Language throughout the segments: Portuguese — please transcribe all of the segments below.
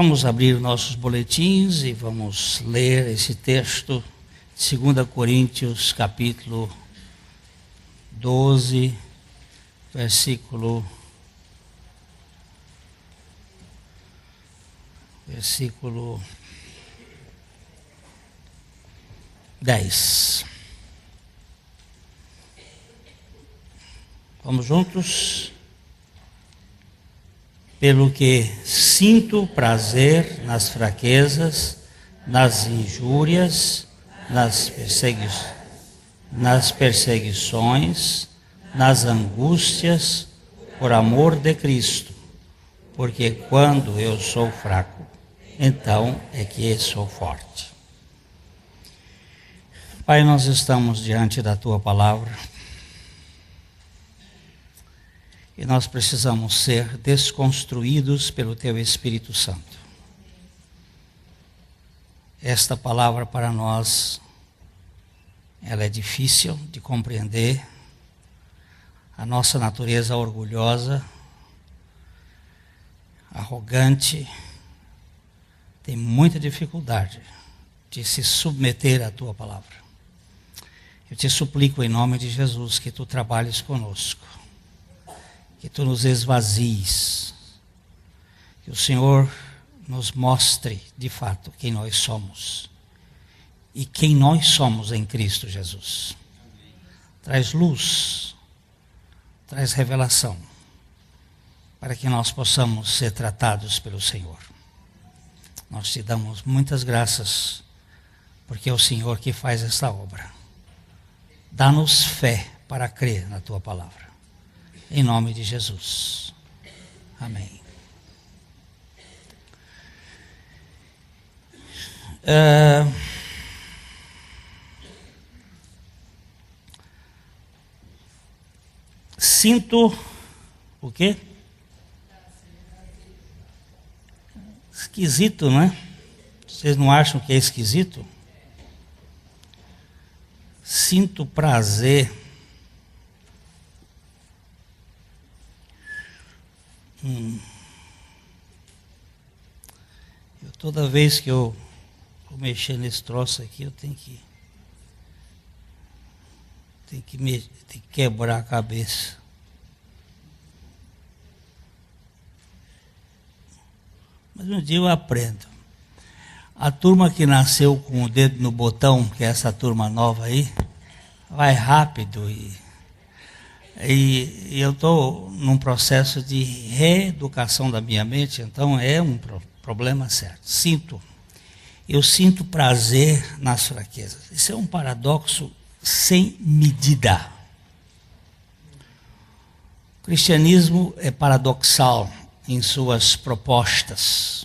Vamos abrir nossos boletins e vamos ler esse texto, 2 Coríntios, capítulo 12, versículo 10. Vamos juntos? Pelo que sinto prazer nas fraquezas, nas injúrias, nas perseguições, nas angústias, por amor de Cristo, porque quando eu sou fraco, então é que sou forte. Pai, nós estamos diante da Tua palavra e nós precisamos ser desconstruídos pelo Teu Espírito Santo. Esta palavra para nós, ela é difícil de compreender. A nossa natureza orgulhosa, arrogante, tem muita dificuldade de se submeter à Tua palavra. Eu te suplico em nome de Jesus que Tu trabalhes conosco, que Tu nos esvazies, que o Senhor nos mostre de fato quem nós somos e quem nós somos em Cristo Jesus. Traz luz, traz revelação, para que nós possamos ser tratados pelo Senhor. Nós te damos muitas graças, porque é o Senhor que faz esta obra. Dá-nos fé para crer na Tua palavra. Em nome de Jesus. Amém. Sinto o quê? Esquisito, não é? Vocês não acham que é esquisito? Sinto prazer. Toda vez que eu vou mexer nesse troço aqui, eu tenho que quebrar a cabeça. Mas um dia eu aprendo. A turma que nasceu com o dedo no botão, que é essa turma nova aí, vai rápido e eu estou num processo de reeducação da minha mente, então é um problema certo. Eu sinto prazer nas fraquezas. Isso é um paradoxo sem medida. O cristianismo é paradoxal em suas propostas.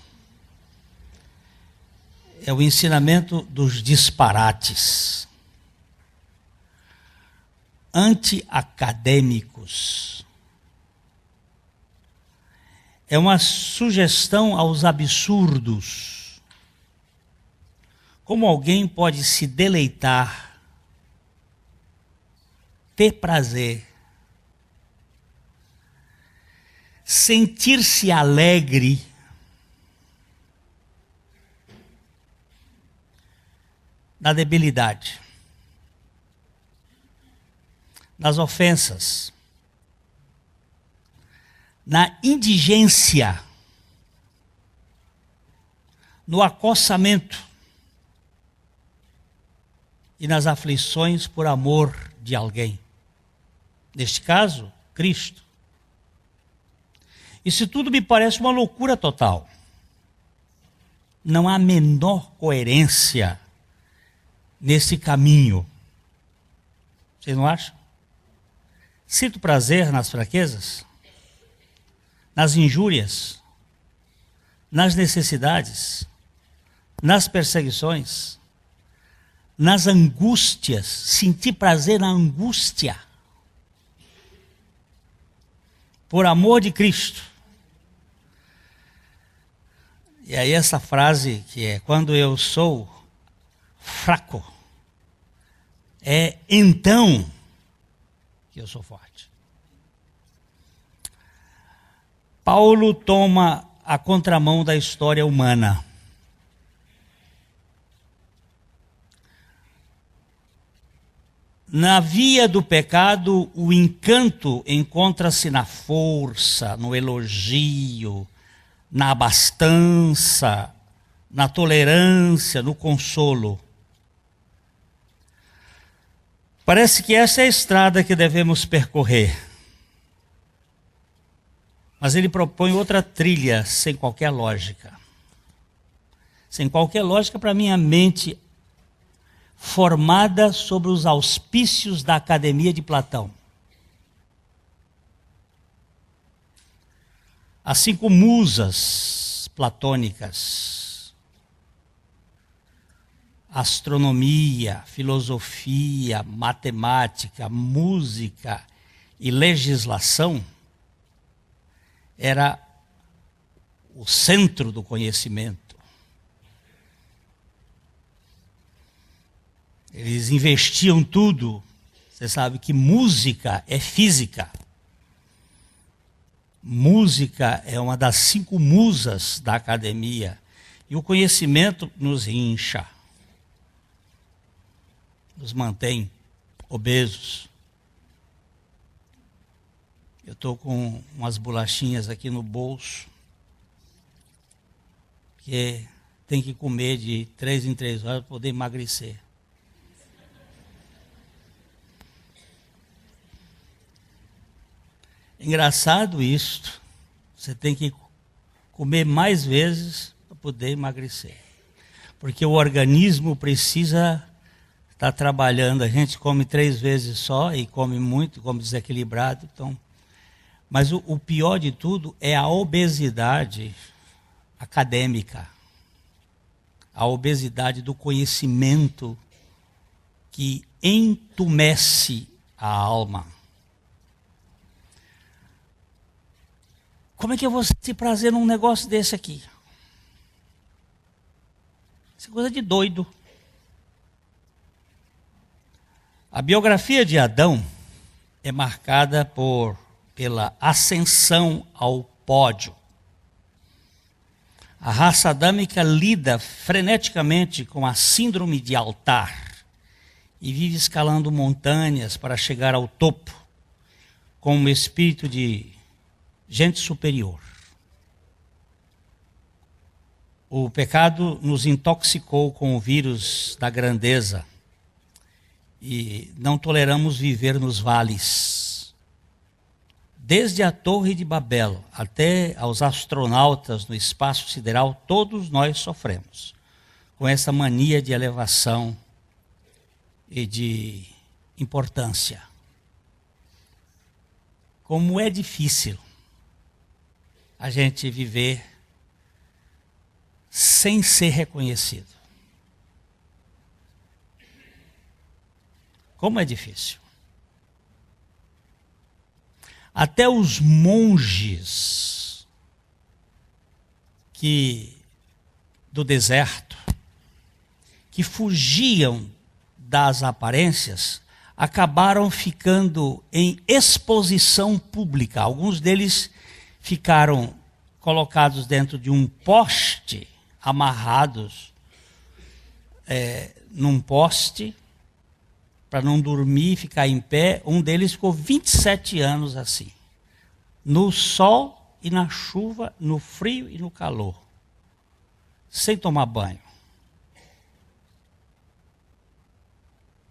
É o ensinamento dos disparates, anti-acadêmicos. É uma sugestão aos absurdos. Como alguém pode se deleitar, ter prazer, sentir-se alegre na debilidade, nas ofensas, na indigência, no acossamento e nas aflições por amor de alguém. Neste caso, Cristo. Isso tudo me parece uma loucura total. Não há a menor coerência nesse caminho. Vocês não acham? Sinto prazer nas fraquezas, nas injúrias, nas necessidades, nas perseguições, nas angústias. Sentir prazer na angústia. Por amor de Cristo. E aí essa frase que é, quando eu sou fraco, é então que eu sou forte. Paulo toma a contramão da história humana. Na via do pecado, o encanto encontra-se na força, no elogio, na abastança, na tolerância, no consolo. Parece que essa é a estrada que devemos percorrer. Mas ele propõe outra trilha sem qualquer lógica. Sem qualquer lógica para minha mente formada sobre os auspícios da Academia de Platão. As 5 musas platônicas: astronomia, filosofia, matemática, música e legislação, era o centro do conhecimento. Eles investiam tudo. Você sabe que música é física. Música é uma das 5 musas da academia. E o conhecimento nos incha, nos mantém obesos. Eu estou com umas bolachinhas aqui no bolso, que tem que comer de 3 em 3 horas para poder emagrecer. Engraçado isso. Você tem que comer mais vezes para poder emagrecer. Porque o organismo precisa estar trabalhando. A gente come 3 vezes só e come muito, come desequilibrado. Então, mas o pior de tudo é a obesidade acadêmica. A obesidade do conhecimento que entumece a alma. Como é que eu vou sentir prazer num negócio desse aqui? Isso é coisa de doido. A biografia de Adão é marcada pela ascensão ao pódio. A raça adâmica lida freneticamente com a síndrome de altar e vive escalando montanhas para chegar ao topo, com um espírito de gente superior. O pecado nos intoxicou com o vírus da grandeza e não toleramos viver nos vales. Desde a Torre de Babel até aos astronautas no espaço sideral, todos nós sofremos com essa mania de elevação e de importância. Como é difícil a gente viver sem ser reconhecido. Como é difícil. Até os monges do deserto, que fugiam das aparências, acabaram ficando em exposição pública. Alguns deles ficaram colocados dentro de um poste, amarrados num poste, para não dormir, ficar em pé. Um deles ficou 27 anos assim, no sol e na chuva, no frio e no calor, sem tomar banho.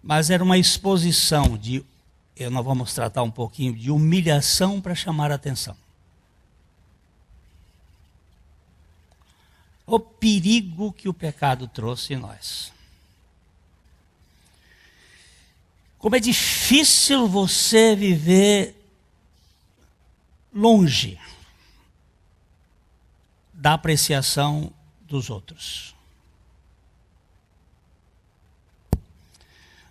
Mas era uma exposição nós vamos tratar um pouquinho de humilhação para chamar a atenção. O perigo que o pecado trouxe em nós. Como é difícil você viver longe da apreciação dos outros.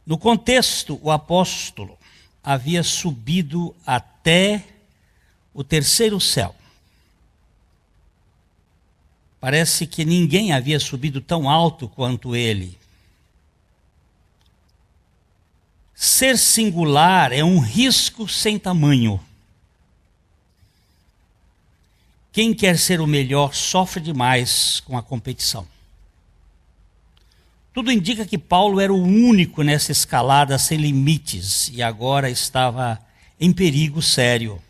No contexto, o apóstolo havia subido até o 3º céu. Parece que ninguém havia subido tão alto quanto ele. Ser singular é um risco sem tamanho. Quem quer ser o melhor sofre demais com a competição. Tudo indica que Paulo era o único nessa escalada sem limites e agora estava em perigo sério.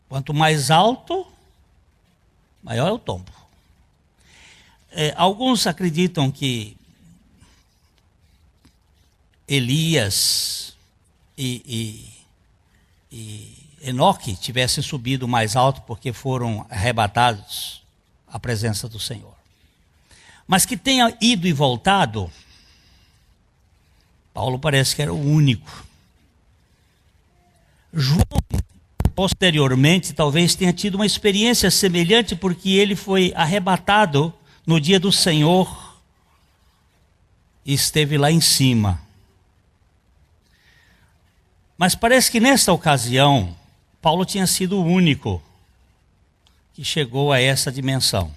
Quanto mais alto, maior é o tombo. Alguns acreditam que Elias e Enoque tivessem subido mais alto porque foram arrebatados à presença do Senhor. Mas que tenha ido e voltado, Paulo parece que era o único. João, posteriormente, talvez tenha tido uma experiência semelhante porque ele foi arrebatado no dia do Senhor e esteve lá em cima. Mas parece que nesta ocasião, Paulo tinha sido o único que chegou a essa dimensão.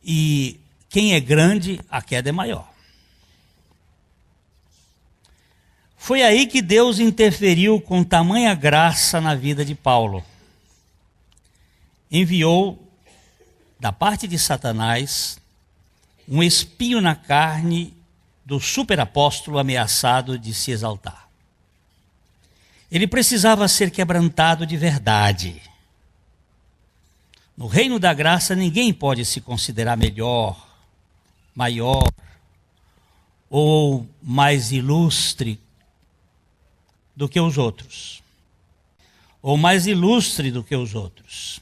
E quem é grande, a queda é maior. Foi aí que Deus interferiu com tamanha graça na vida de Paulo. Enviou, da parte de Satanás, um espinho na carne do superapóstolo ameaçado de se exaltar. Ele precisava ser quebrantado de verdade. No reino da graça, ninguém pode se considerar melhor, maior ou mais ilustre do que os outros, ou mais ilustre do que os outros.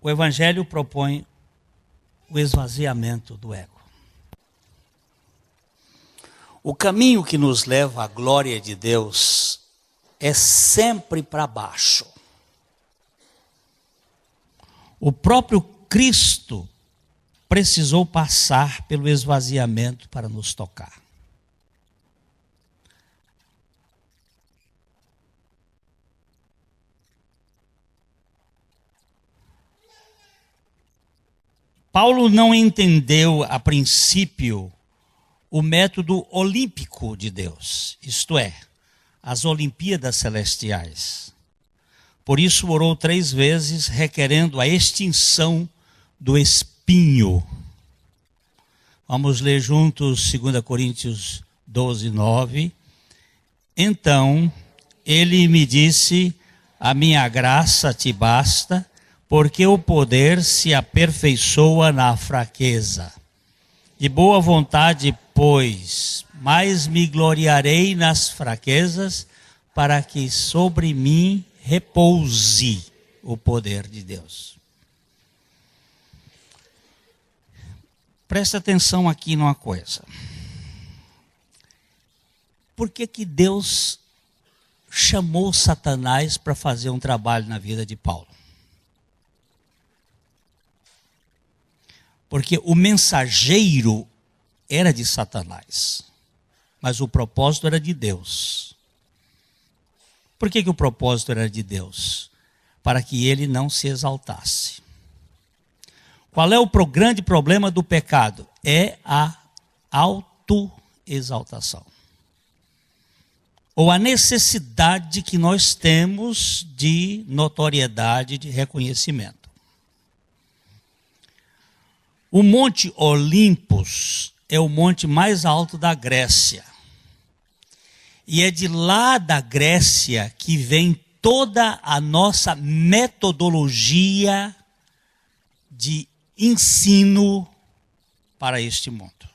O Evangelho propõe o esvaziamento do ego. O caminho que nos leva à glória de Deus é sempre para baixo. O próprio Cristo precisou passar pelo esvaziamento para nos tocar. Paulo não entendeu a princípio o método olímpico de Deus, isto é, as Olimpíadas Celestiais. Por isso orou 3 vezes, requerendo a extinção do espinho. Vamos ler juntos 2 Coríntios 12, 9. Então, ele me disse, a minha graça te basta, porque o poder se aperfeiçoa na fraqueza. De boa vontade, pois, mais me gloriarei nas fraquezas, para que sobre mim repouse o poder de Deus. Presta atenção aqui numa coisa. Por que que Deus chamou Satanás para fazer um trabalho na vida de Paulo? Porque o mensageiro era de Satanás, mas o propósito era de Deus. Por que que o propósito era de Deus? Para que ele não se exaltasse. Qual é o grande problema do pecado? É a autoexaltação. Ou a necessidade que nós temos de notoriedade, de reconhecimento. O Monte Olimpos é o monte mais alto da Grécia. E é de lá da Grécia que vem toda a nossa metodologia de ensino para este mundo.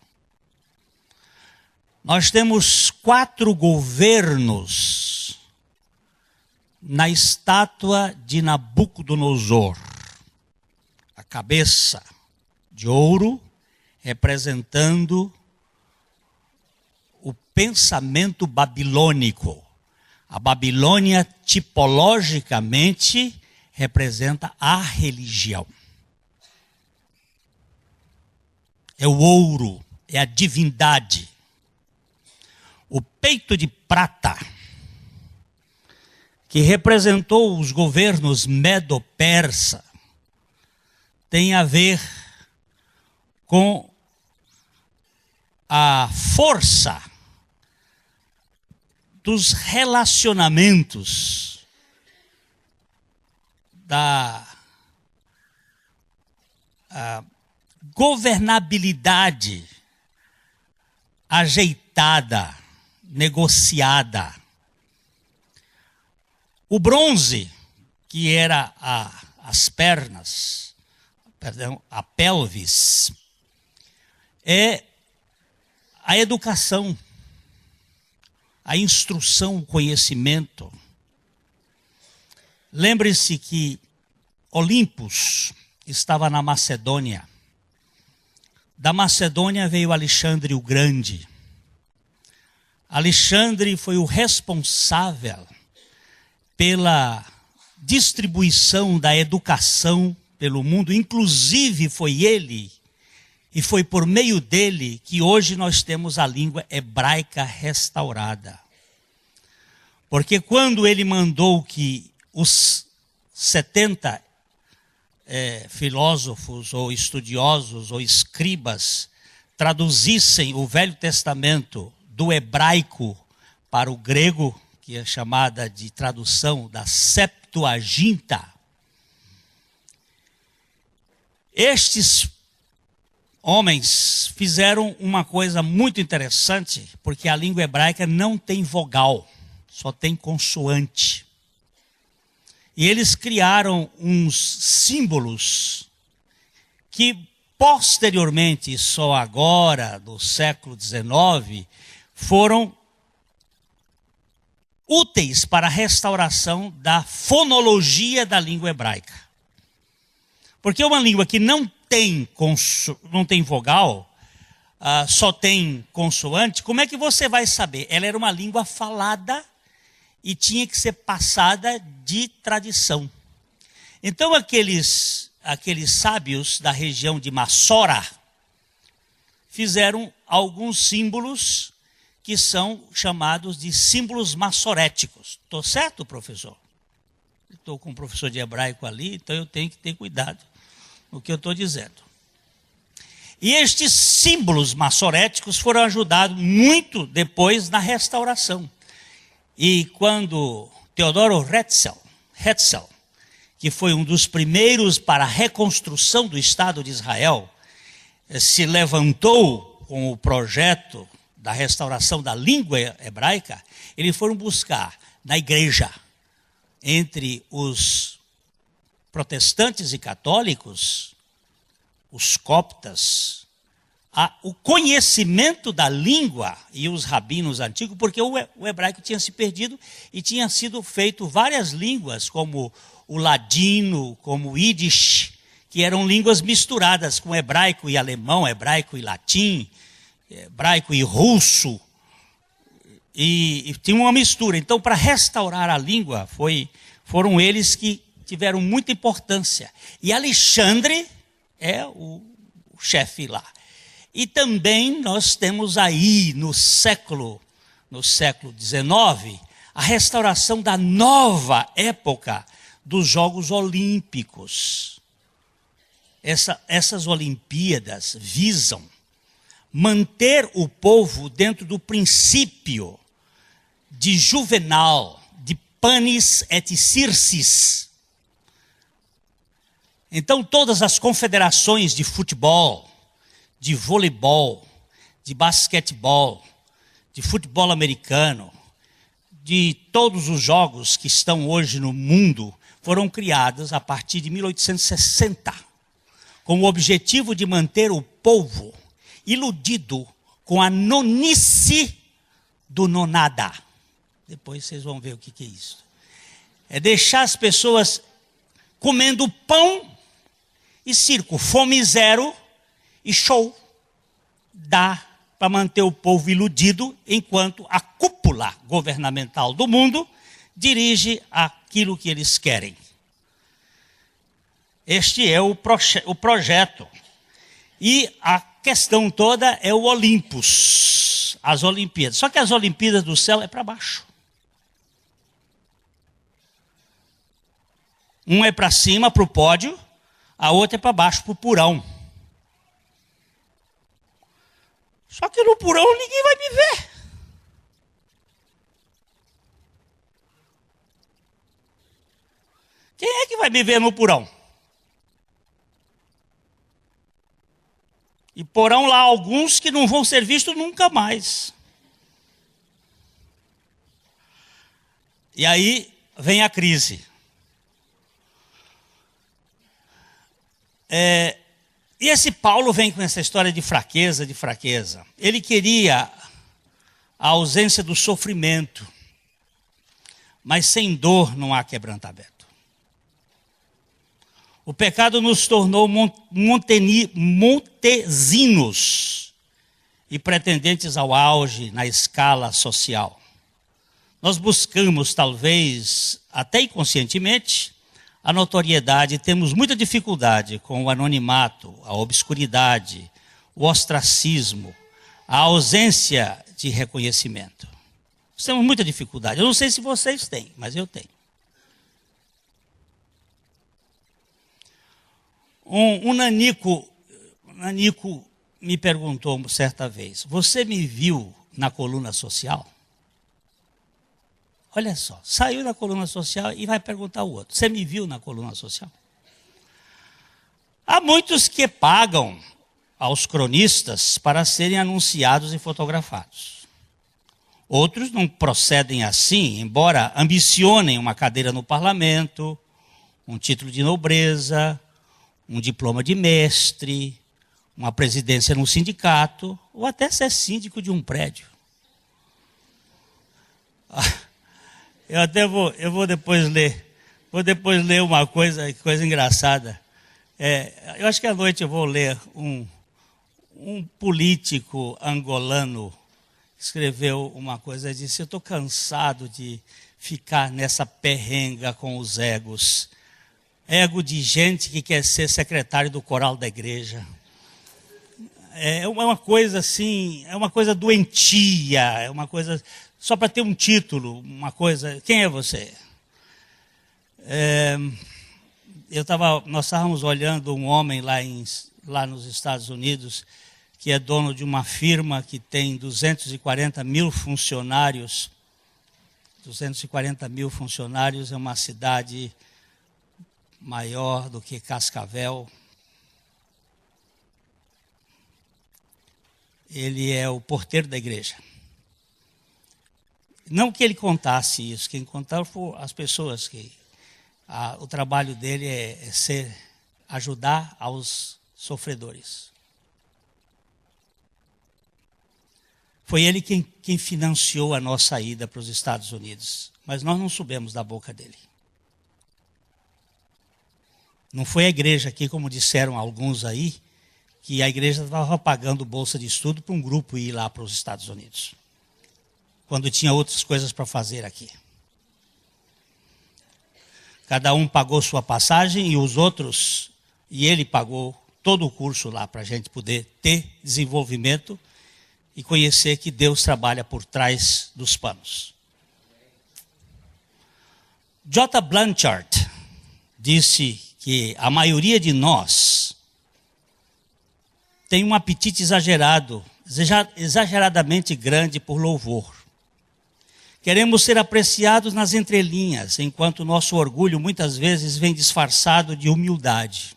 Nós temos 4 governos na estátua de Nabucodonosor. A cabeça de ouro, representando o pensamento babilônico. A Babilônia, tipologicamente, representa a religião. É o ouro, é a divindade. O peito de prata, que representou os governos medo-persa, tem a ver com a força dos relacionamentos, da governabilidade ajeitada, negociada. O bronze, que era as pernas, a pelvis, é a educação, a instrução, o conhecimento. Lembre-se que Olimpos estava na Macedônia. Da Macedônia veio Alexandre o Grande. Alexandre foi o responsável pela distribuição da educação pelo mundo, inclusive foi ele, e foi por meio dele que hoje nós temos a língua hebraica restaurada. Porque quando ele mandou que os 70 filósofos ou estudiosos ou escribas traduzissem o Velho Testamento do hebraico para o grego, que é chamada de tradução da Septuaginta, estes homens fizeram uma coisa muito interessante, porque a língua hebraica não tem vogal, só tem consoante. E eles criaram uns símbolos que posteriormente, só agora, no século XIX, foram úteis para a restauração da fonologia da língua hebraica. Porque uma língua que não tem vogal, só tem consoante, como é que você vai saber? Ela era uma língua falada e tinha que ser passada de tradição. Então aqueles sábios da região de Massora fizeram alguns símbolos que são chamados de símbolos massoréticos. Estou certo, professor? Estou com um professor de hebraico ali, então eu tenho que ter cuidado no que eu estou dizendo. E estes símbolos massoréticos foram ajudados muito depois na restauração. E quando Teodoro Herzl, que foi um dos primeiros para a reconstrução do Estado de Israel, se levantou com o projeto da restauração da língua hebraica, eles foram buscar na igreja, entre os protestantes e católicos, os coptas, o conhecimento da língua e os rabinos antigos, porque o hebraico tinha se perdido e tinha sido feito várias línguas, como o ladino, como o Yiddish, que eram línguas misturadas com hebraico e alemão, hebraico e latim, hebraico e russo, e tinha uma mistura. Então, para restaurar a língua, foram eles que tiveram muita importância. E Alexandre é o chefe lá. E também nós temos aí no século XIX, a restauração da nova época dos Jogos Olímpicos. Essas Olimpíadas visam manter o povo dentro do princípio de Juvenal, de panis et circis. Então todas as confederações de futebol, de voleibol, de basquetebol, de futebol americano, de todos os jogos que estão hoje no mundo, foram criadas a partir de 1860, com o objetivo de manter o povo iludido com a nonice do nonada. Depois vocês vão ver o que é isso. É deixar as pessoas comendo pão e circo, fome zero e show. Dá para manter o povo iludido, enquanto a cúpula governamental do mundo dirige aquilo que eles querem. Este é o projeto. E a questão toda é o Olimpos, as Olimpíadas. Só que as Olimpíadas do céu é para baixo. Um é para cima, para o pódio, a outra é para baixo, para o porão. Só que no porão ninguém vai me ver. Quem é que vai me ver no porão? E porão lá alguns que não vão ser vistos nunca mais. E aí vem a crise. E esse Paulo vem com essa história de fraqueza, de fraqueza. Ele queria a ausência do sofrimento, mas sem dor não há quebrantamento. O pecado nos tornou montesinos e pretendentes ao auge na escala social. Nós buscamos, talvez, até inconscientemente, a notoriedade, temos muita dificuldade com o anonimato, a obscuridade, o ostracismo, a ausência de reconhecimento. Nós temos muita dificuldade. Eu não sei se vocês têm, mas eu tenho. Um nanico me perguntou certa vez, você me viu na coluna social? Olha só, saiu da coluna social e vai perguntar ao outro, você me viu na coluna social? Há muitos que pagam aos cronistas para serem anunciados e fotografados. Outros não procedem assim, embora ambicionem uma cadeira no parlamento, um título de nobreza, um diploma de mestre, uma presidência num sindicato, ou até ser síndico de um prédio. Eu vou depois ler uma coisa engraçada. Eu acho que à noite eu vou ler um político angolano escreveu uma coisa, ele disse, eu estou cansado de ficar nessa perrenga com os egos. Ego de gente que quer ser secretário do coral da igreja. É uma coisa assim, é uma coisa doentia, é uma coisa só para ter um título, uma coisa. Quem é você? Nós estávamos olhando um homem lá nos Estados Unidos, que é dono de uma firma que tem 240 mil funcionários. 240 mil funcionários é uma cidade maior do que Cascavel. Ele é o porteiro da igreja. Não que ele contasse isso, quem contaram foram as pessoas que o trabalho dele é ajudar aos sofredores. Foi ele quem financiou a nossa ida para os Estados Unidos, mas nós não soubemos da boca dele. Não foi a igreja aqui, como disseram alguns aí, que a igreja estava pagando bolsa de estudo para um grupo ir lá para os Estados Unidos, quando tinha outras coisas para fazer aqui. Cada um pagou sua passagem e ele pagou todo o curso lá para a gente poder ter desenvolvimento e conhecer que Deus trabalha por trás dos panos. J. Blanchard disse que a maioria de nós tem um apetite exageradamente grande por louvor. Queremos ser apreciados nas entrelinhas, enquanto o nosso orgulho muitas vezes vem disfarçado de humildade.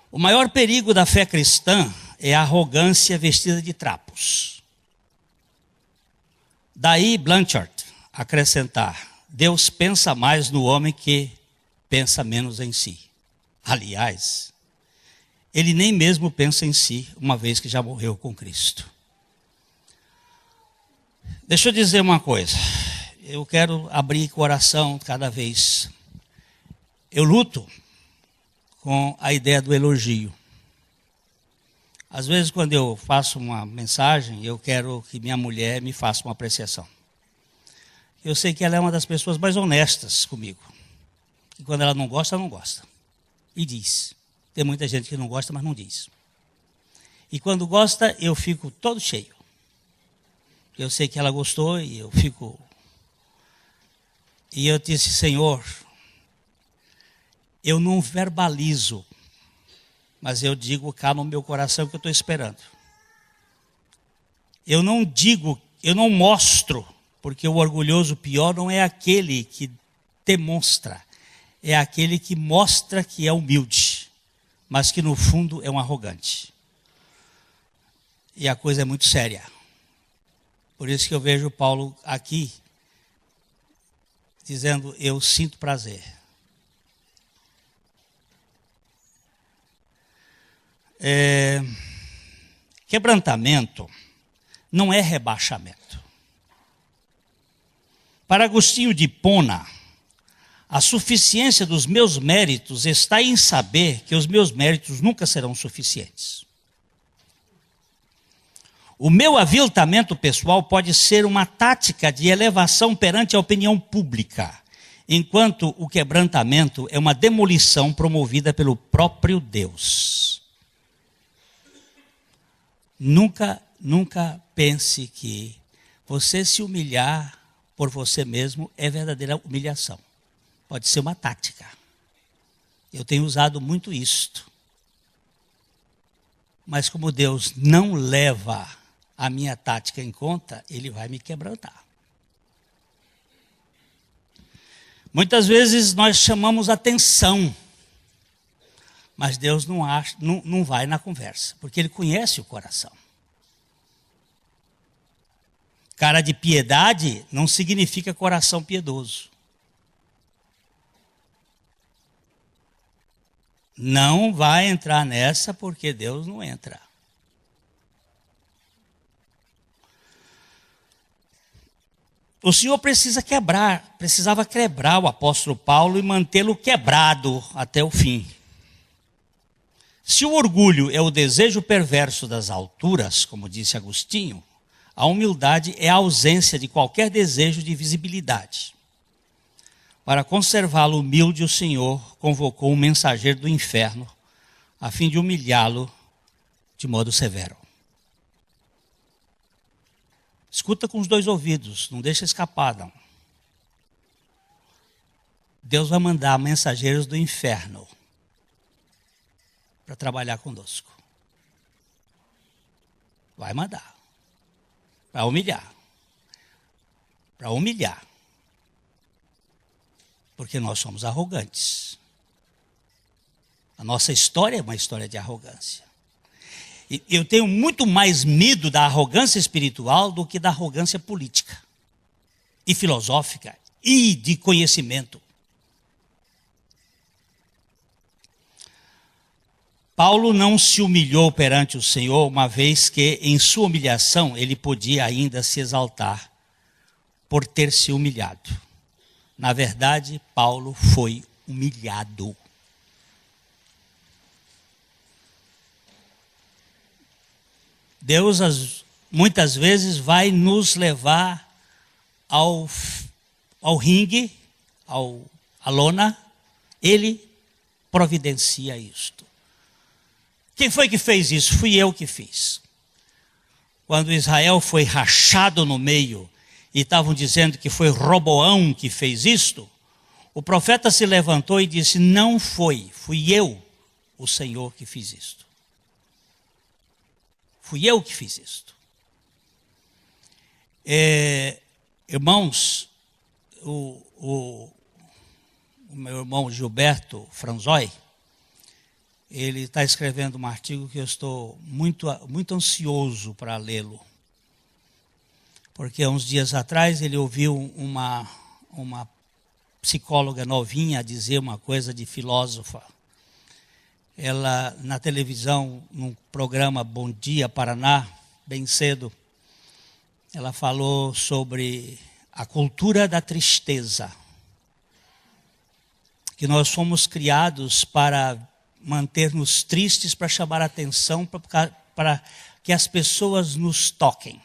O maior perigo da fé cristã é a arrogância vestida de trapos. Daí Blanchard acrescentar, Deus pensa mais no homem que pensa menos em si. Aliás, ele nem mesmo pensa em si, uma vez que já morreu com Cristo. Deixa eu dizer uma coisa. Eu quero abrir coração cada vez. Eu luto com a ideia do elogio. Às vezes, quando eu faço uma mensagem, eu quero que minha mulher me faça uma apreciação. Eu sei que ela é uma das pessoas mais honestas comigo. E quando ela não gosta, não gosta. E diz. Tem muita gente que não gosta, mas não diz. E quando gosta, eu fico todo cheio. Eu sei que ela gostou e eu fico... E eu disse, Senhor, eu não verbalizo, mas eu digo cá no meu coração que eu estou esperando. Eu não mostro, porque o orgulhoso pior não é aquele que demonstra, é aquele que mostra que é humilde, mas que no fundo é um arrogante. E a coisa é muito séria. Por isso que eu vejo Paulo aqui, dizendo, eu sinto prazer. Quebrantamento não é rebaixamento. Para Agostinho de Hipona, a suficiência dos meus méritos está em saber que os meus méritos nunca serão suficientes. O meu aviltamento pessoal pode ser uma tática de elevação perante a opinião pública, enquanto o quebrantamento é uma demolição promovida pelo próprio Deus. Nunca pense que você se humilhar por você mesmo é verdadeira humilhação. Pode ser uma tática. Eu tenho usado muito isto. Mas como Deus não leva a minha tática em conta, Ele vai me quebrantar. Muitas vezes nós chamamos atenção, mas Deus não vai na conversa, porque Ele conhece o coração. Cara de piedade não significa coração piedoso. Não vai entrar nessa, porque Deus não entra. O Senhor precisava quebrar o apóstolo Paulo e mantê-lo quebrado até o fim. Se o orgulho é o desejo perverso das alturas, como disse Agostinho, a humildade é a ausência de qualquer desejo de visibilidade. Para conservá-lo humilde, o Senhor convocou um mensageiro do inferno, a fim de humilhá-lo de modo severo. Escuta com os dois ouvidos, não deixa escapar, não. Deus vai mandar mensageiros do inferno para trabalhar conosco. Vai mandar. Para humilhar. Para humilhar. Porque nós somos arrogantes. A nossa história é uma história de arrogância. E eu tenho muito mais medo da arrogância espiritual do que da arrogância política e filosófica e de conhecimento. Paulo não se humilhou perante o Senhor, uma vez que em sua humilhação ele podia ainda se exaltar por ter se humilhado. Na verdade, Paulo foi humilhado. Deus muitas vezes vai nos levar ao ringue, à lona. Ele providencia isto. Quem foi que fez isso? Fui eu que fiz. Quando Israel foi rachado no meio e estavam dizendo que foi Roboão que fez isto, o profeta se levantou e disse, não fui eu, o Senhor, que fiz isto. Fui eu que fiz isto. Irmãos, o meu irmão Gilberto Franzói, ele está escrevendo um artigo que eu estou muito ansioso para lê-lo. Porque há uns dias atrás ele ouviu uma psicóloga novinha dizer uma coisa de filósofa. Ela, na televisão, num programa Bom Dia Paraná, bem cedo, ela falou sobre a cultura da tristeza. Que nós fomos criados para manter-nos tristes, para chamar a atenção, para que as pessoas nos toquem.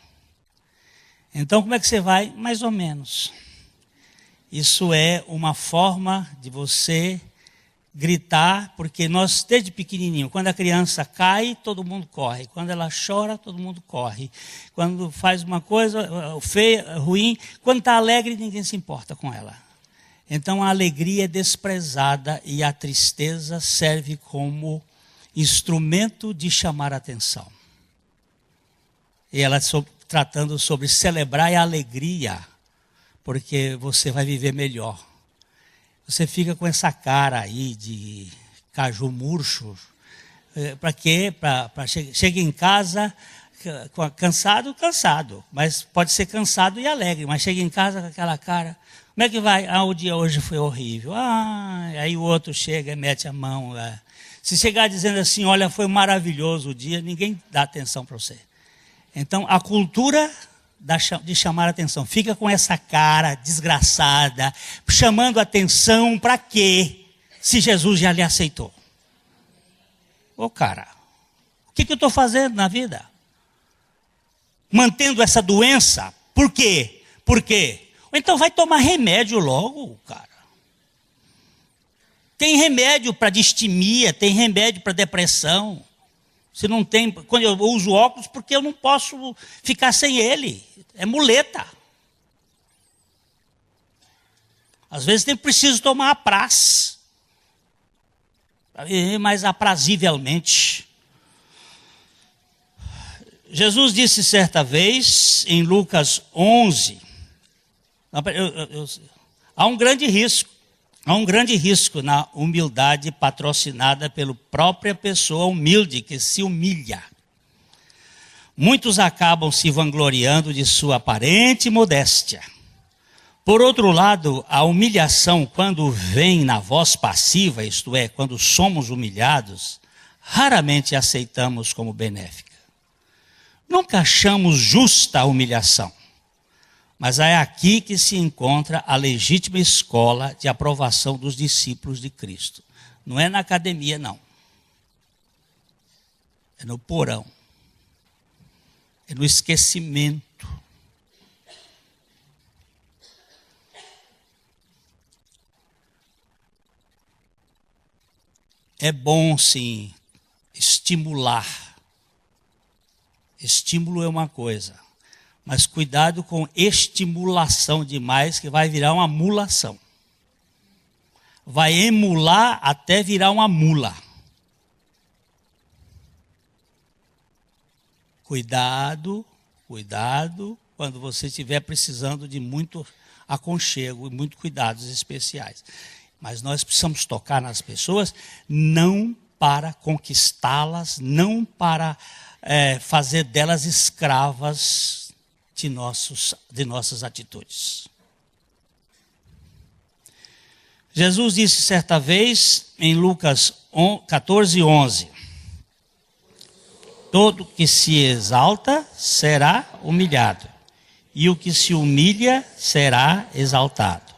Então, como é que você vai? Mais ou menos. Isso é uma forma de você gritar, porque nós, desde pequenininho, quando a criança cai, todo mundo corre. Quando ela chora, todo mundo corre. Quando faz uma coisa feia, ruim, quando está alegre, ninguém se importa com ela. Então a alegria é desprezada e a tristeza serve como instrumento de chamar a atenção. E ela tratando sobre celebrar a alegria, porque você vai viver melhor. Você fica com essa cara aí de caju murcho. Para quê? Chega em casa cansado, mas pode ser cansado e alegre, mas chega em casa com aquela cara, como é que vai? O dia hoje foi horrível. Aí o outro chega e mete a mão. Se chegar dizendo assim, olha, foi maravilhoso o dia, ninguém dá atenção para você. Então, a cultura de chamar a atenção, fica com essa cara desgraçada, chamando a atenção para quê? Se Jesus já lhe aceitou. Cara, o que eu estou fazendo na vida? Mantendo essa doença? Por quê? Por quê? Ou então vai tomar remédio logo, cara. Tem remédio para distimia, tem remédio para depressão. Se não tem, quando eu uso óculos, porque eu não posso ficar sem ele. É muleta. Às vezes preciso tomar apraz. Para viver mais aprazivelmente. Jesus disse certa vez, em Lucas 11, há um grande risco na humildade patrocinada pela própria pessoa humilde, que se humilha. Muitos acabam se vangloriando de sua aparente modéstia. Por outro lado, a humilhação, quando vem na voz passiva, isto é, quando somos humilhados, raramente aceitamos como benéfica. Nunca achamos justa a humilhação, mas é aqui que se encontra a legítima escola de aprovação dos discípulos de Cristo. Não é na academia, não. É no porão. É no esquecimento. É bom, sim, estimular. Estímulo é uma coisa, mas cuidado com estimulação demais, que vai virar uma mulação. Vai emular até virar uma mula. Cuidado quando você estiver precisando de muito aconchego e muito cuidados especiais. Mas nós precisamos tocar nas pessoas, não para conquistá-las, não para fazer delas escravas de nossas atitudes. Jesus disse certa vez, em Lucas 14:11, todo que se exalta será humilhado, e o que se humilha será exaltado.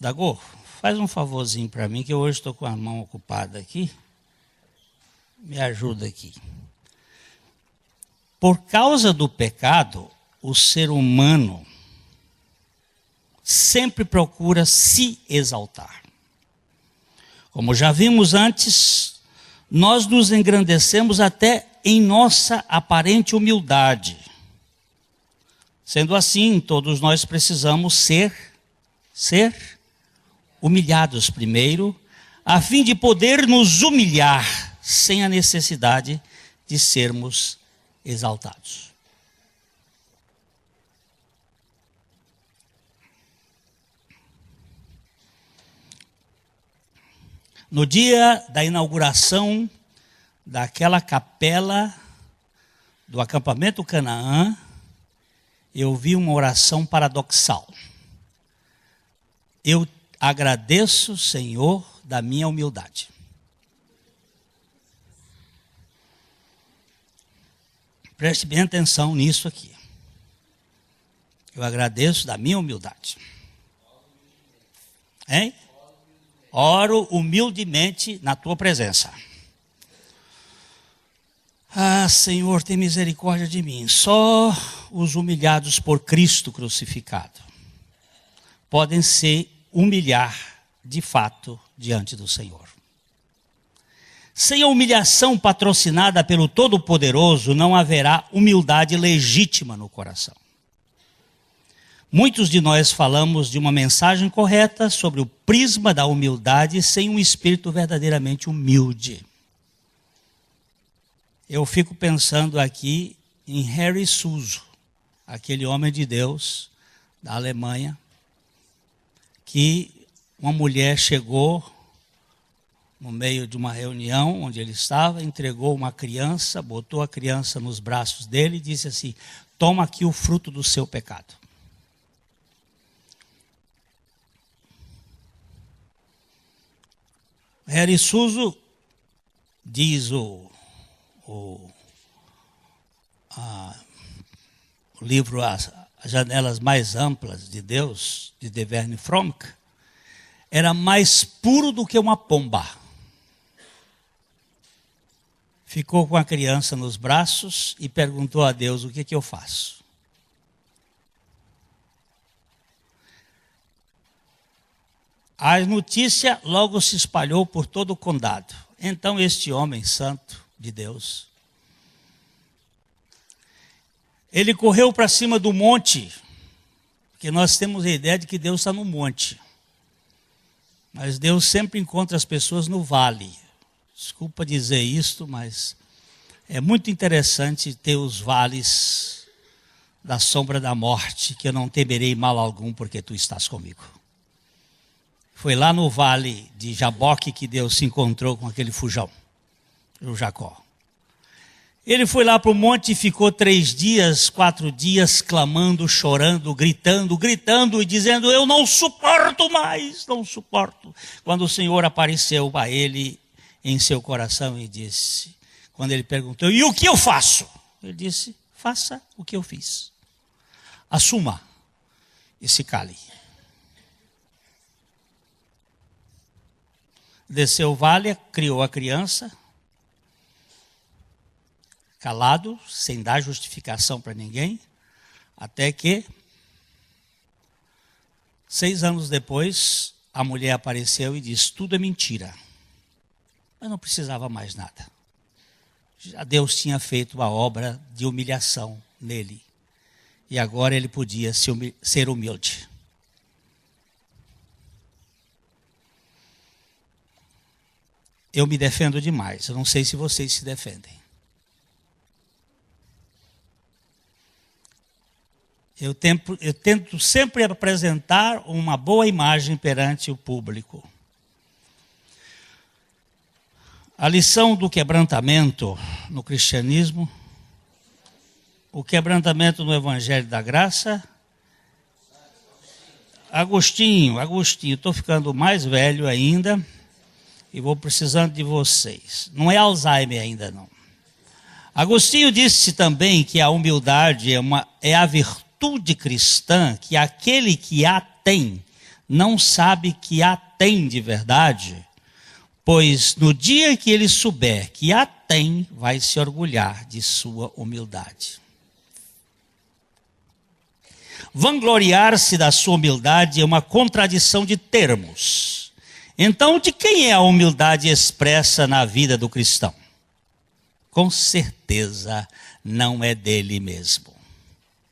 Dagô, faz um favorzinho para mim, que eu hoje estou com a mão ocupada aqui. Me ajuda aqui. Por causa do pecado, o ser humano sempre procura se exaltar. Como já vimos antes, nós nos engrandecemos até em nossa aparente humildade. Sendo assim, todos nós precisamos ser humilhados primeiro, a fim de poder nos humilhar sem a necessidade de sermos exaltados. No dia da inauguração daquela capela do acampamento Canaã, eu vi uma oração paradoxal. Eu agradeço, Senhor, da minha humildade. Preste bem atenção nisso aqui. Eu agradeço da minha humildade. Hein? Oro humildemente na tua presença. Senhor, tem misericórdia de mim. Só os humilhados por Cristo crucificado podem se humilhar de fato diante do Senhor. Sem a humilhação patrocinada pelo Todo-Poderoso, não haverá humildade legítima no coração. Muitos de nós falamos de uma mensagem correta sobre o prisma da humildade sem um espírito verdadeiramente humilde. Eu fico pensando aqui em Harry Suso, aquele homem de Deus da Alemanha, que uma mulher chegou no meio de uma reunião onde ele estava, entregou uma criança, botou a criança nos braços dele e disse assim: toma aqui o fruto do seu pecado. Harry Suso, diz o livro As Janelas Mais Amplas de Deus, de Deverne Fromk, era mais puro do que uma pomba. Ficou com a criança nos braços e perguntou a Deus: o que eu faço? A notícia logo se espalhou por todo o condado. Então este homem santo de Deus, ele correu para cima do monte, porque nós temos a ideia de que Deus está no monte. Mas Deus sempre encontra as pessoas no vale. Desculpa dizer isto, mas é muito interessante ter os vales da sombra da morte, que eu não temerei mal algum, porque tu estás comigo. Foi lá no vale de Jaboque que Deus se encontrou com aquele fujão, o Jacó. Ele foi lá para o monte e ficou 3 dias, 4 dias, clamando, chorando, gritando e dizendo: eu não suporto mais, não suporto. Quando o Senhor apareceu a ele em seu coração e disse, quando ele perguntou: e o que eu faço? Ele disse: faça o que eu fiz. Assuma e se cale. Desceu o vale, criou a criança, calado, sem dar justificação para ninguém, até que 6 anos depois, a mulher apareceu e disse: tudo é mentira. Mas não precisava mais nada. Já Deus tinha feito uma obra de humilhação nele. E agora ele podia ser humilde. Eu me defendo demais, eu não sei se vocês se defendem. Eu tento sempre apresentar uma boa imagem perante o público. A lição do quebrantamento no cristianismo, o quebrantamento no Evangelho da Graça. Agostinho, estou ficando mais velho ainda e vou precisando de vocês. Não é Alzheimer ainda não. Agostinho disse também que a humildade é a virtude cristã, que aquele que a tem não sabe que a tem de verdade, pois no dia que ele souber que a tem, vai se orgulhar de sua humildade. Vangloriar-se da sua humildade é uma contradição de termos. Então, de quem é a humildade expressa na vida do cristão? Com certeza não é dele mesmo.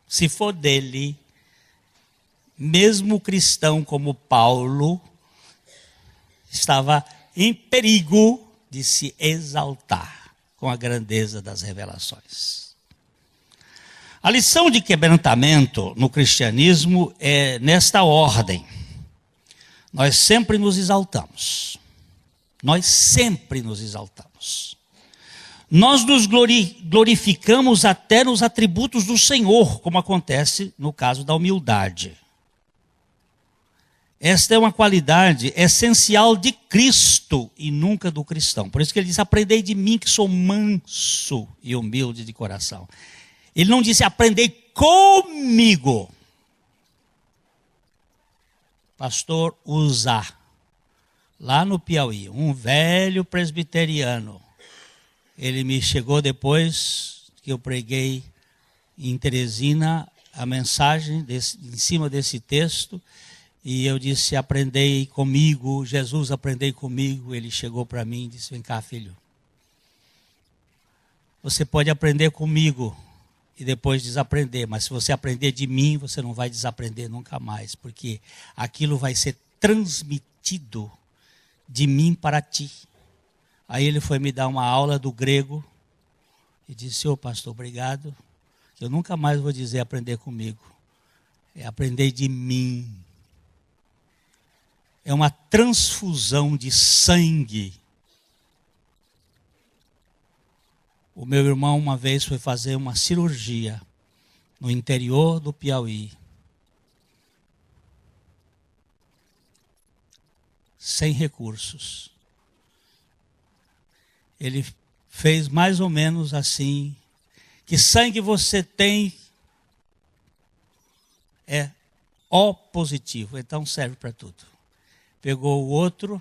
Se for dele, mesmo cristão como Paulo, estava em perigo de se exaltar com a grandeza das revelações. A lição de quebrantamento no cristianismo é nesta ordem. Nós sempre nos exaltamos. Nós sempre nos exaltamos. Nós nos glorificamos até nos atributos do Senhor, como acontece no caso da humildade. Esta é uma qualidade essencial de Cristo e nunca do cristão. Por isso que ele diz: aprendei de mim que sou manso e humilde de coração. Ele não disse: aprendei comigo. Pastor Uzá, lá no Piauí, um velho presbiteriano, ele me chegou depois que eu preguei em Teresina a mensagem em cima desse texto, e eu disse: aprendei comigo, Jesus, aprendei comigo. Ele chegou para mim e disse: vem cá, filho, você pode aprender comigo e depois desaprender, mas se você aprender de mim, você não vai desaprender nunca mais, porque aquilo vai ser transmitido de mim para ti. Aí ele foi me dar uma aula do grego e disse: ô pastor, obrigado, que eu nunca mais vou dizer aprender comigo. É aprender de mim. É uma transfusão de sangue. O meu irmão uma vez foi fazer uma cirurgia no interior do Piauí. Sem recursos. Ele fez mais ou menos assim: que sangue você tem? É O positivo, então serve para tudo. Pegou o outro,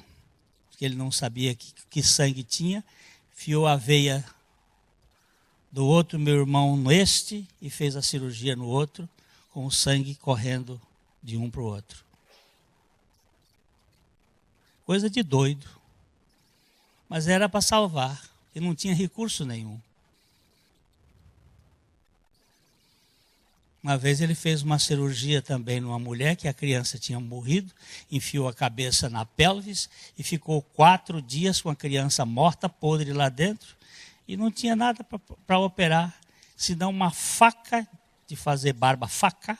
que ele não sabia que sangue tinha, enfiou a veia do outro meu irmão neste e fez a cirurgia no outro, com o sangue correndo de um para o outro. Coisa de doido. Mas era para salvar, e não tinha recurso nenhum. Uma vez ele fez uma cirurgia também numa mulher, que a criança tinha morrido, enfiou a cabeça na pelvis e ficou 4 dias com a criança morta, podre lá dentro, e não tinha nada para operar, senão uma faca de fazer barba, faca,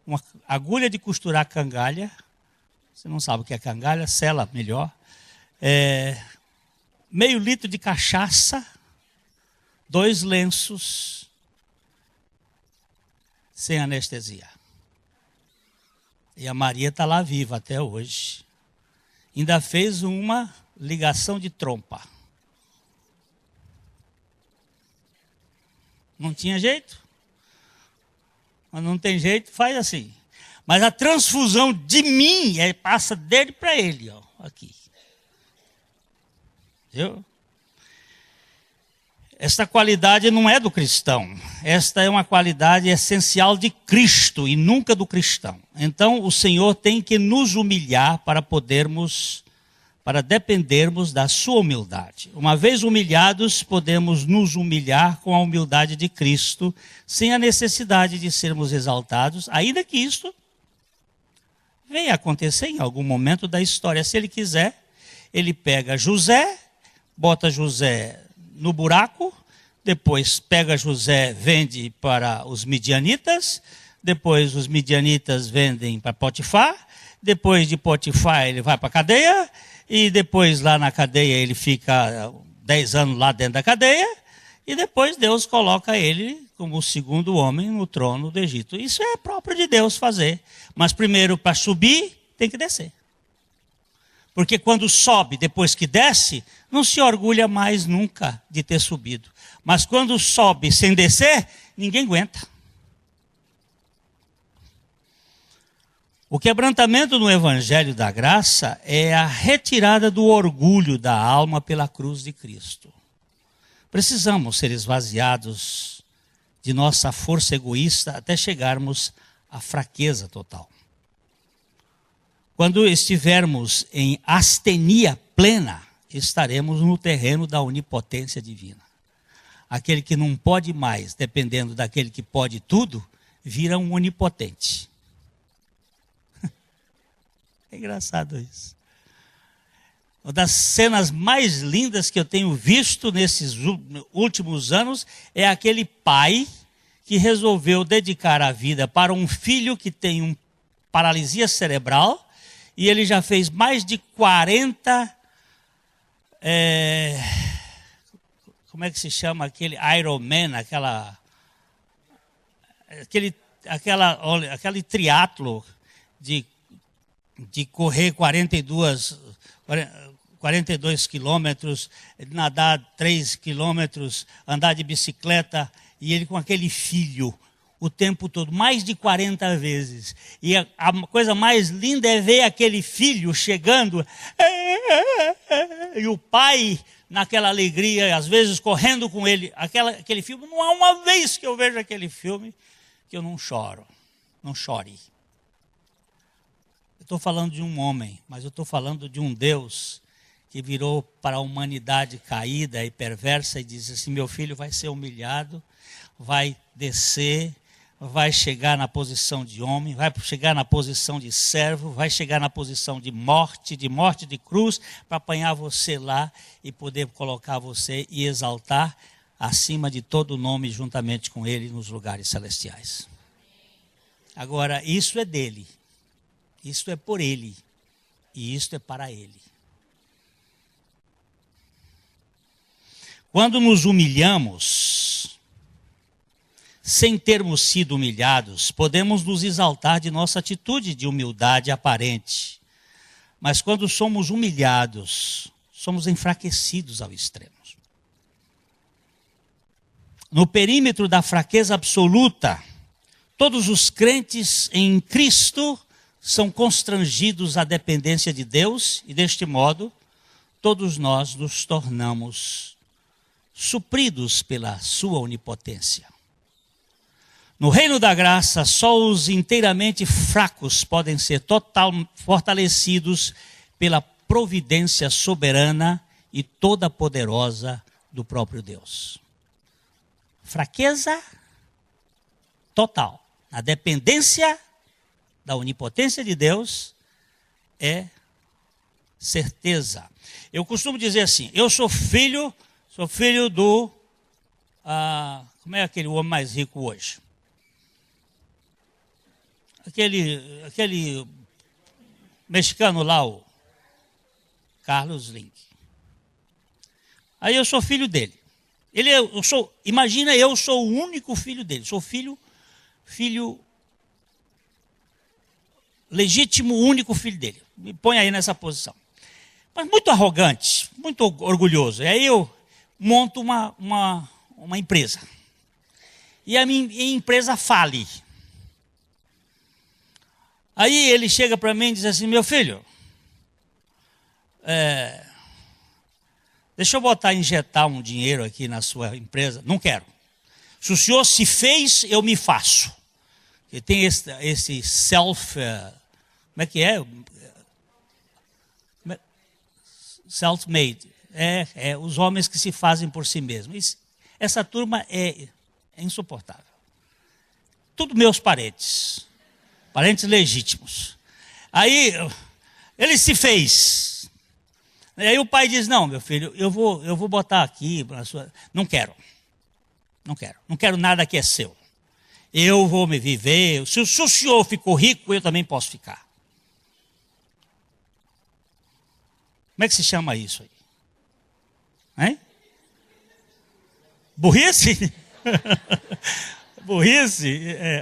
uma agulha de costurar cangalha, você não sabe o que é cangalha, sela melhor, meio litro de cachaça, 2 lenços, sem anestesia. E a Maria está lá viva até hoje. Ainda fez uma ligação de trompa. Não tinha jeito? Mas não tem jeito, faz assim. Mas a transfusão de mim passa dele para ele, ó, aqui. Viu? Esta qualidade não é do cristão. Esta é uma qualidade essencial de Cristo e nunca do cristão. Então o Senhor tem que nos humilhar para dependermos da sua humildade. Uma vez humilhados, podemos nos humilhar com a humildade de Cristo, sem a necessidade de sermos exaltados, ainda que isto venha acontecer em algum momento da história. Se ele quiser, ele pega José, bota José no buraco, depois pega José, vende para os midianitas, depois os midianitas vendem para Potifar, depois de Potifar ele vai para a cadeia, e depois lá na cadeia ele fica 10 anos lá dentro da cadeia, e depois Deus coloca ele como o segundo homem no trono do Egito. Isso é próprio de Deus fazer, mas primeiro para subir tem que descer. Porque quando sobe, depois que desce, não se orgulha mais nunca de ter subido. Mas quando sobe sem descer, ninguém aguenta. O quebrantamento no Evangelho da Graça é a retirada do orgulho da alma pela cruz de Cristo. Precisamos ser esvaziados de nossa força egoísta até chegarmos à fraqueza total. Quando estivermos em astenia plena, estaremos no terreno da onipotência divina. Aquele que não pode mais, dependendo daquele que pode tudo, vira um onipotente. É engraçado isso. Uma das cenas mais lindas que eu tenho visto nesses últimos anos é aquele pai que resolveu dedicar a vida para um filho que tem uma paralisia cerebral, e ele já fez mais de 40, como é que se chama aquele Ironman, aquele triatlo de correr 42 quilômetros, nadar 3 quilômetros, andar de bicicleta, e ele com aquele filho o tempo todo, mais de 40 vezes. E a coisa mais linda é ver aquele filho chegando, e o pai naquela alegria, às vezes correndo com ele. Aquele filme, não há uma vez que eu vejo aquele filme que eu não choro, não chore. Eu estou falando de um homem, mas eu estou falando de um Deus que virou para a humanidade caída e perversa e diz assim: meu filho vai ser humilhado, vai descer, vai chegar na posição de homem, vai chegar na posição de servo, vai chegar na posição de morte de cruz, para apanhar você lá e poder colocar você e exaltar acima de todo nome, juntamente com ele nos lugares celestiais. Agora, isso é dele, isso é por ele, e isso é para ele. Quando nos humilhamos, sem termos sido humilhados, podemos nos exaltar de nossa atitude de humildade aparente. Mas quando somos humilhados, somos enfraquecidos ao extremo. No perímetro da fraqueza absoluta, todos os crentes em Cristo são constrangidos à dependência de Deus e, deste modo, todos nós nos tornamos supridos pela sua onipotência. No reino da graça, só os inteiramente fracos podem ser fortalecidos pela providência soberana e toda poderosa do próprio Deus. Fraqueza total. A dependência da onipotência de Deus é certeza. Eu costumo dizer assim, eu sou filho do... como é aquele homem mais rico hoje? Aquele mexicano lá, o Carlos Link. Aí eu sou filho dele. Imagina, eu sou o único filho dele. Sou filho legítimo, único filho dele. Me põe aí nessa posição. Mas muito arrogante, muito orgulhoso. E aí eu monto uma empresa. E a minha empresa fale. Aí ele chega para mim e diz assim, meu filho, deixa eu injetar um dinheiro aqui na sua empresa. Não quero. Se o senhor se fez, eu me faço. E tem esse como é que é? Self-made. Os homens que se fazem por si mesmos. Essa turma é insuportável. Tudo meus parentes legítimos. Aí ele se fez. E aí o pai diz, não, meu filho, eu vou botar aqui na sua... Não quero nada que é seu. Eu vou me viver. Se o senhor ficou rico, eu também posso ficar. Como é que se chama isso aí? Hein? Burrice? Burrice,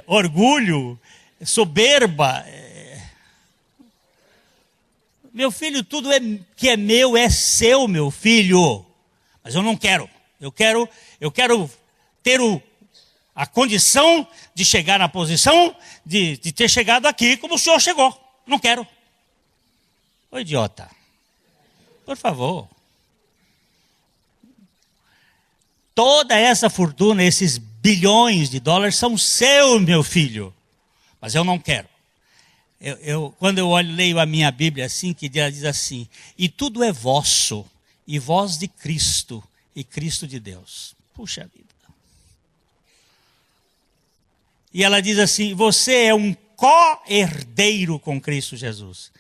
orgulho, soberba. Meu filho, tudo que é meu é seu, meu filho. Mas eu não quero. Eu quero ter a condição de chegar na posição de ter chegado aqui como o senhor chegou. Não quero. Ô idiota. Por favor. Toda essa fortuna, esses bilhões de dólares são seus, meu filho. Mas eu não quero. Quando eu leio a minha Bíblia assim, que ela diz assim, e tudo é vosso, e vós de Cristo, e Cristo de Deus. Puxa vida. E ela diz assim, você é um co-herdeiro com Cristo Jesus.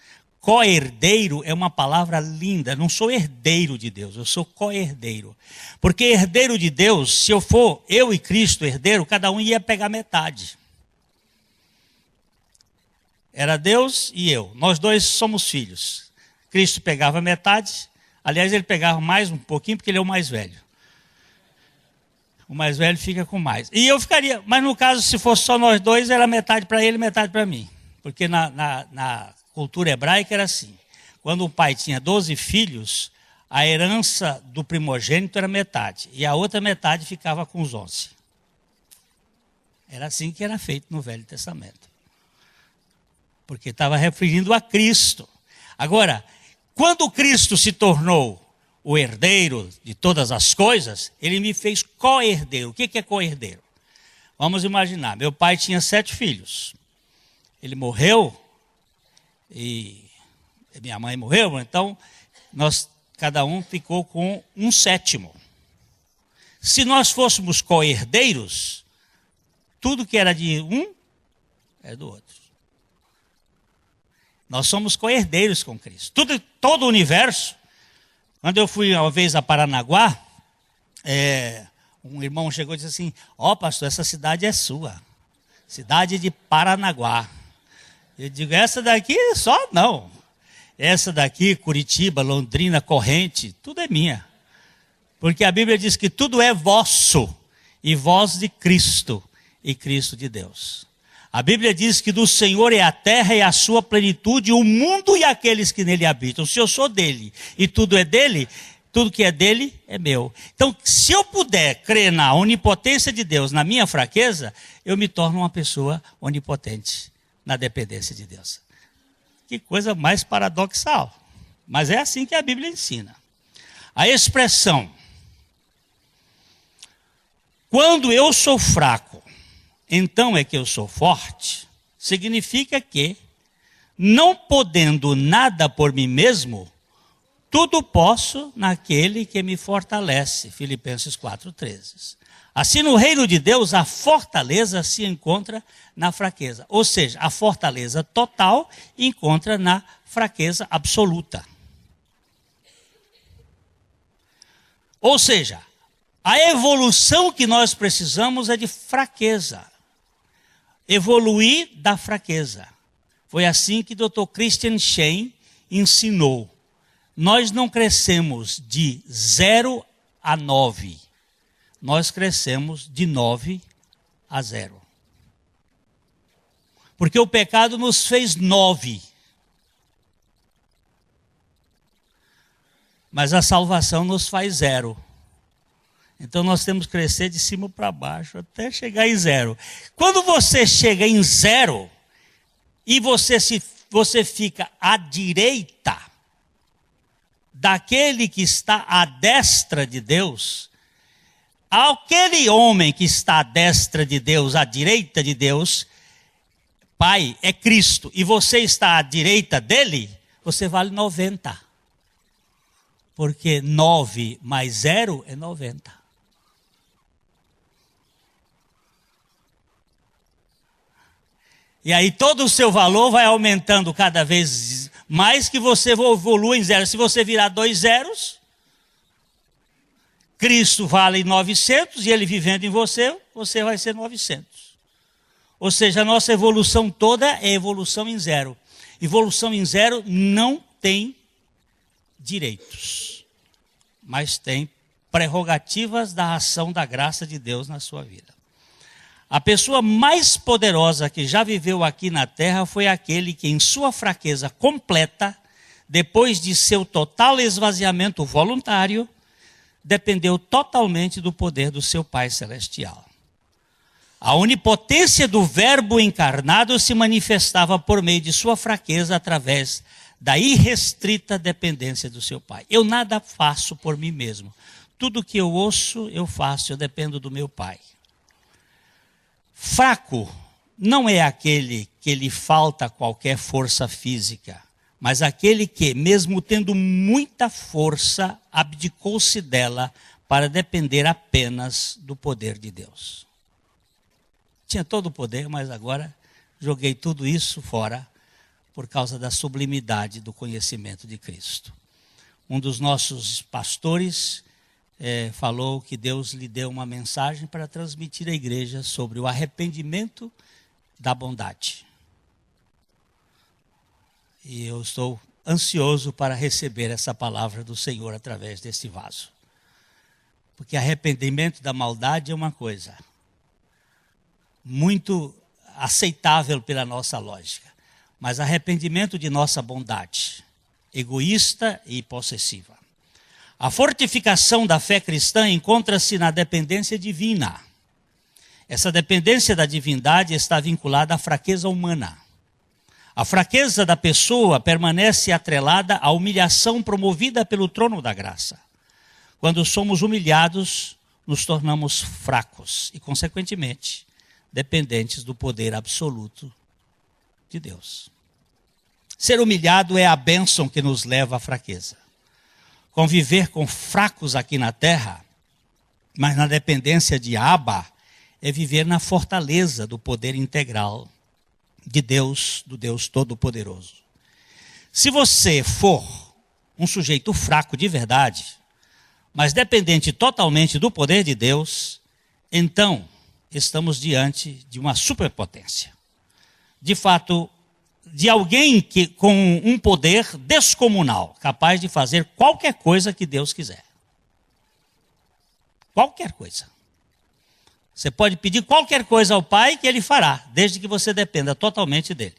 Co-herdeiro é uma palavra linda, não sou herdeiro de Deus, eu sou co-herdeiro. Porque herdeiro de Deus, se eu for eu e Cristo herdeiro, cada um ia pegar metade. Era Deus e eu, nós dois somos filhos. Cristo pegava metade, aliás ele pegava mais um pouquinho porque ele é o mais velho. O mais velho fica com mais. E eu ficaria, mas no caso se fosse só nós dois, era metade para ele e metade para mim. Porque na cultura hebraica era assim, quando o pai tinha 12 filhos, a herança do primogênito era metade, e a outra metade ficava com os 11. Era assim que era feito no Velho Testamento. Porque estava referindo a Cristo. Agora, quando Cristo se tornou o herdeiro de todas as coisas, ele me fez co-herdeiro. O que é co-herdeiro? Vamos imaginar, meu pai tinha 7 filhos. Ele morreu, e minha mãe morreu, então cada um ficou com um 7º. Se nós fôssemos co-herdeiros, tudo que era de um é do outro. Nós somos co-herdeiros com Cristo. Todo o universo, quando eu fui uma vez a Paranaguá, Um irmão chegou e disse assim: ó, pastor, essa cidade é sua. Cidade de Paranaguá. Eu digo: essa daqui só não. Essa daqui, Curitiba, Londrina, Corrente, tudo é minha. Porque a Bíblia diz que tudo é vosso, e vós de Cristo, e Cristo de Deus. A Bíblia diz que do Senhor é a terra e a sua plenitude, o mundo e aqueles que nele habitam. Se eu sou dele e tudo é dele, tudo que é dele é meu. Então, se eu puder crer na onipotência de Deus, na minha fraqueza, eu me torno uma pessoa onipotente na dependência de Deus. Que coisa mais paradoxal. Mas é assim que a Bíblia ensina. A expressão, quando eu sou fraco, então é que eu sou forte, significa que, não podendo nada por mim mesmo, tudo posso naquele que me fortalece. Filipenses 4,13. Assim, no reino de Deus, a fortaleza se encontra na fraqueza. Ou seja, a fortaleza total encontra na fraqueza absoluta. Ou seja, a evolução que nós precisamos é de fraqueza. Evoluir da fraqueza. Foi assim que o Dr. Christian Shane ensinou. Nós não crescemos de 0 a 9. Nós crescemos de 9 a 0. Porque o pecado nos fez 9. Mas a salvação nos faz 0. Então nós temos que crescer de cima para baixo, até chegar em 0. Quando você chega em 0, e você fica à direita daquele que está à destra de Deus, aquele homem que está à destra de Deus, à direita de Deus, Pai, é Cristo, e você está à direita dele, você vale 90. Porque 9 mais 0 é 90. E aí todo o seu valor vai aumentando cada vez mais que você evolui em 0. Se você virar 2 zeros, Cristo vale 900 e ele vivendo em você, você vai ser 900. Ou seja, a nossa evolução toda é evolução em 0. Evolução em 0 não tem direitos, mas tem prerrogativas da ação da graça de Deus na sua vida. A pessoa mais poderosa que já viveu aqui na terra foi aquele que, em sua fraqueza completa, depois de seu total esvaziamento voluntário, dependeu totalmente do poder do seu Pai Celestial. A onipotência do Verbo encarnado se manifestava por meio de sua fraqueza através da irrestrita dependência do seu Pai. Eu nada faço por mim mesmo. Tudo que eu ouço, eu faço, eu dependo do meu Pai. Fraco não é aquele que lhe falta qualquer força física, mas aquele que, mesmo tendo muita força, abdicou-se dela para depender apenas do poder de Deus. Tinha todo o poder, mas agora joguei tudo isso fora por causa da sublimidade do conhecimento de Cristo. Um dos nossos pastores falou que Deus lhe deu uma mensagem para transmitir à igreja sobre o arrependimento da bondade. E eu estou ansioso para receber essa palavra do Senhor através desse vaso. Porque arrependimento da maldade é uma coisa muito aceitável pela nossa lógica. Mas arrependimento de nossa bondade, egoísta e possessiva. A fortificação da fé cristã encontra-se na dependência divina. Essa dependência da divindade está vinculada à fraqueza humana. A fraqueza da pessoa permanece atrelada à humilhação promovida pelo trono da graça. Quando somos humilhados, nos tornamos fracos e, consequentemente, dependentes do poder absoluto de Deus. Ser humilhado é a bênção que nos leva à fraqueza. Conviver com fracos aqui na terra, mas na dependência de Abba, é viver na fortaleza do poder integral de Deus, do Deus mas dependente totalmente do poder de Deus, então estamos diante de uma superpotência. De fato, de alguém com um poder descomunal, capaz de fazer qualquer coisa que Deus quiser. Qualquer coisa. Você pode pedir qualquer coisa ao Pai que Ele fará, desde que você dependa totalmente dEle.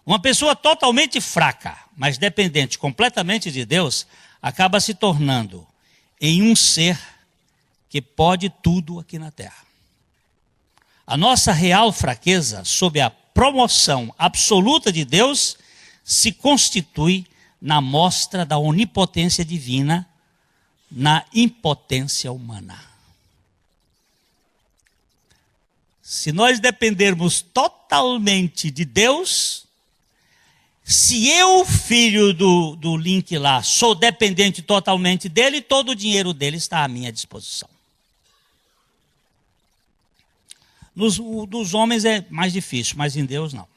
Uma pessoa totalmente fraca, mas dependente completamente de Deus, acaba se tornando em um ser que pode tudo aqui na terra. A nossa real fraqueza, sob a promoção absoluta de Deus, se constitui na mostra da onipotência divina, na impotência humana. Se nós dependermos totalmente de Deus, se eu, filho do Link lá, sou dependente totalmente dele, todo o dinheiro dele está à minha disposição. Dos homens é mais difícil, mas em Deus não.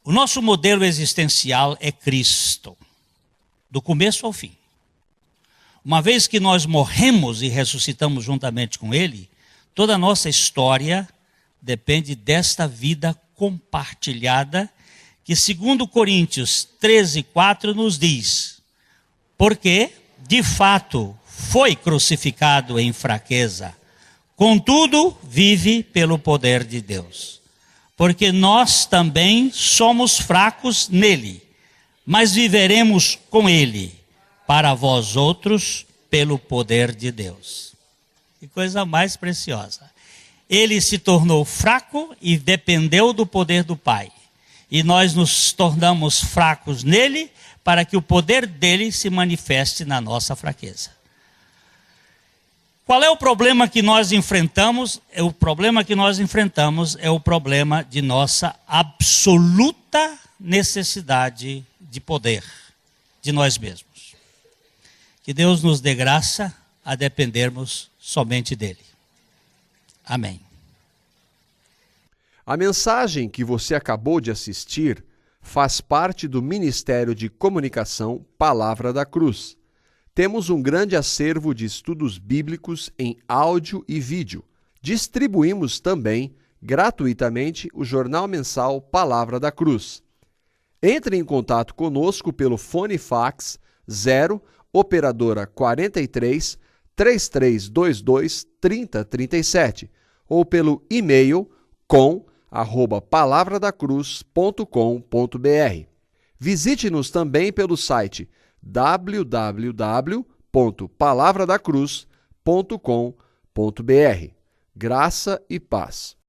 O nosso modelo existencial é Cristo, do começo ao fim. Uma vez que nós morremos e ressuscitamos juntamente com Ele, toda a nossa história depende desta vida compartilhada, que segundo Coríntios 13:4 nos diz, porque, de fato, foi crucificado em fraqueza, contudo, vive pelo poder de Deus. Porque nós também somos fracos nele, mas viveremos com ele, para vós outros, pelo poder de Deus. Que coisa mais preciosa. Ele se tornou fraco e dependeu do poder do Pai. E nós nos tornamos fracos nele, para que o poder dele se manifeste na nossa fraqueza. Qual é o problema que nós enfrentamos? O problema que nós enfrentamos é o problema de nossa absoluta necessidade de poder de nós mesmos. Que Deus nos dê graça a dependermos somente dele. Amém. A mensagem que você acabou de assistir faz parte do Ministério de Comunicação Palavra da Cruz. Temos um grande acervo de estudos bíblicos em áudio e vídeo. Distribuímos também, gratuitamente, o jornal mensal Palavra da Cruz. Entre em contato conosco pelo fone fax 0 operadora 43 3322 3037 ou pelo e-mail com@palavradacruz.com.br. Visite-nos também pelo site www.palavradacruz.com.br. Graça e paz.